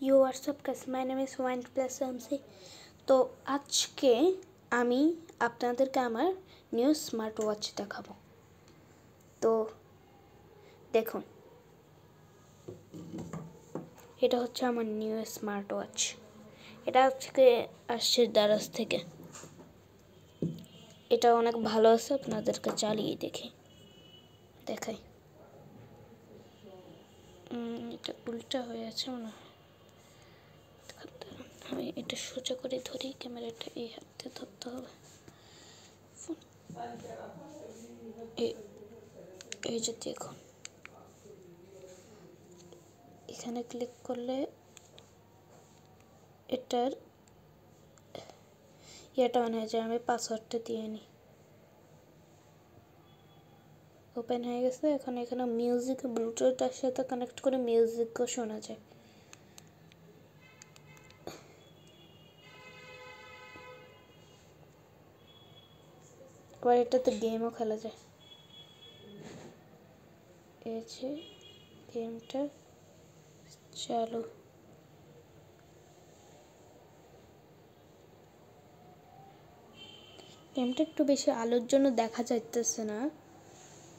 Yo, what's up guys? My name is OnePlus MC. তো আজকে আমি আপনাদেরকে আমার নিউ স্মার্ট ওয়াচ দেখাবো। তো দেখুন, এটা হচ্ছে আমার নিউ স্মার্ট ওয়াচ। এটা আজকে আসছে দারাজ থেকে। এটা অনেক ভালো আছে, আপনাদেরকে চালিয়ে দেখাই। এটা উল্টা হয়ে আছে মনে হয়। আমি এটা সোজা করে ধরি, ক্যামেরাটা এই হাতে ধরতে হবে। এই যে দেখুন, এখানে ক্লিক করলে এটার এটা অন হয়ে যায়। আমি পাসওয়ার্ডটা দিয়ে নিই। ওপেন হয়ে গেছে। এখন এখানে মিউজিক ব্লুটুথের সাথে কানেক্ট করে মিউজিকও শোনা যায়। আবার এটাতে গেমও খেলা যায়। এই যে গেমটা চালু। গেমটা একটু বেশি আলোর জন্য দেখা যাইতেছে না,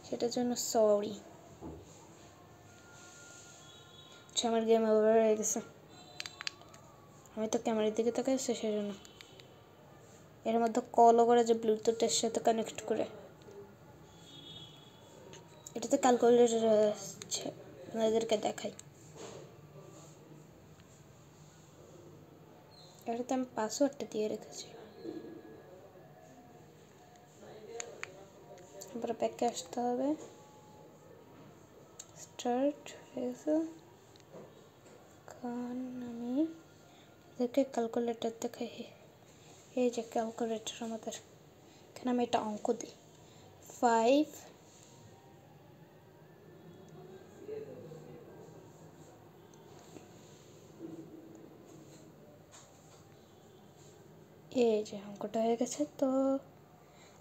সেটার জন্য সরি। আমার গেম ওভার হয়ে গেছে। আমি তো ক্যামেরার দিকে তাকাইছি, সেজন্য। এর মধ্যে কলও করে যে ব্লুটুথের সাথে কানেক্ট করে। এটাতে ক্যালকুলেটর আছে, আপনাদেরকে দেখাই। এটাতে আমি পাসওয়ার্ডটা দিয়ে রেখেছি। এবার ব্যাকে আসতে হবে। স্টার্ট হয়েছে। কারণ আমি এদেরকে ক্যালকুলেটর দেখাই। এই যে ক্যালকুলেটর আমাদের, এখানে আমি একটা অঙ্ক দিই। 5 এই যে অঙ্কটা হয়ে গেছে। তো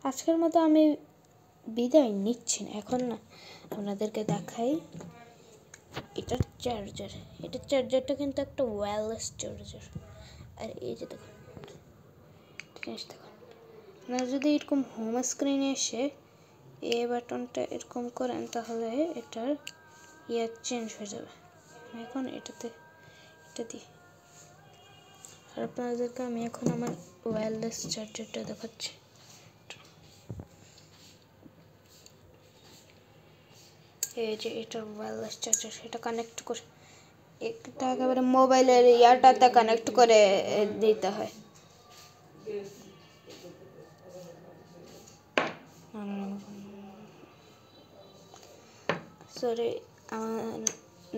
আজকের মতো আমি বিদায় নিচ্ছি না, এখন না আপনাদেরকে দেখাই এটার চার্জার। এটার চার্জারটা কিন্তু একটা ওয়্যারলেস চার্জার। আর এই যে দেখুন, জিনিস দেখুন, আপনারা যদি এরকম হোম স্ক্রিনে এসে এ বাটনটা এরকম করেন, তাহলে এটার ইয়ার চেঞ্জ হয়ে যাবে। এখন এটা দিই। আর আপনাদেরকে আমি এখন আমার ওয়্যারলেস চার্জারটা দেখাচ্ছি। এই যে এটার ওয়্যারলেস চার্জার, সেটা কানেক্ট করে এটা একেবারে মোবাইলের ইয়ারটাতে কানেক্ট করে দিতে হয়। সরি, আমার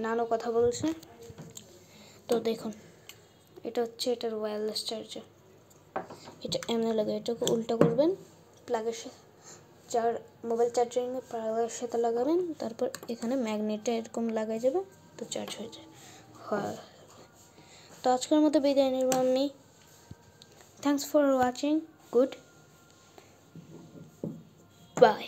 নানু কথা বলছে। তো দেখুন, এটা হচ্ছে এটার ওয়্যারলেস চার্জার। এটা এমনি লাগে, এটাকে উল্টা করবেন, প্লাগের সাথে মোবাইল চার্জিংয়ে প্লাগের সাথে লাগাবেন, তারপর এখানে ম্যাগনেটে এরকম লাগাই যাবে, তো চার্জ হয়ে যায়। হয়। তো আজকের মতো বিদায় নিব আমি। Thanks for watching. Good bye.